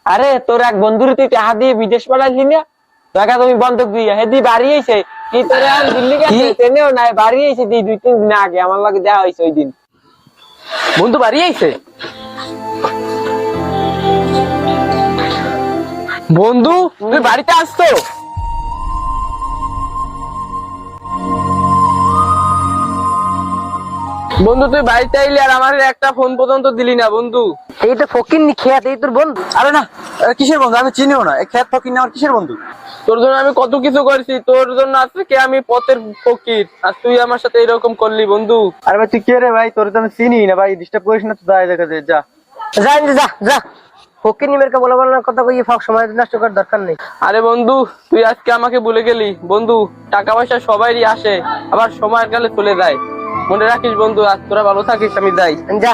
আরে তোর এক বন্ধুর তুই টাকা দিয়ে বিদেশ পাঠাইলি না, টাকা তুমি বন্ধক দিয়ে হেদি বাড়ি এসে কি তোরে আর দিল্লি গেছে ট্রেনেও নাই, বাড়ি এসে দি 2-3 দিন আগে আমার লাগে দেখা হয়েছে ওই দিন। বন্ধু বাড়ি আইছে? বন্ধু তুই বাড়িতে আসতো? বন্ধু তুই বাড়িতে আইলি আর আমার একটা ফোন পর্যন্ত দিলি না বন্ধু। এই তো ফকির নি খেয়াত, এই তোর বন্ধু? আরে না, কিসের বন্ধু? আমি চিনিও না, এই খেত ফকির না আমার কিসের বন্ধু? তোর জন্য আমি কত কিছু করেছি, তোর জন্য আজকে আমি পথের ফকির আর তুই আমার সাথে এরকম করলি বন্ধু। আরে ভাই তুই কে রে ভাই? তোর তো আমি চিনি না ভাই, ডিস্টার্ব করিস না তো, দাঁড়ায় দেখা যায় যা। যা যা যা, ফকির নিমেরকে বলা বলার কথা কই ফাঁক সময় নষ্ট করার দরকার নেই। আরে বন্ধু তুই আজকে আমাকে ভুলে গেলি বন্ধু। টাকা পয়সা সবাইরই আসে, আবার সময়ের কালে চলে যায়। মনে রাখিস বন্ধু, আজ তোরা ভালো থাকিস, আমি যাই। যা।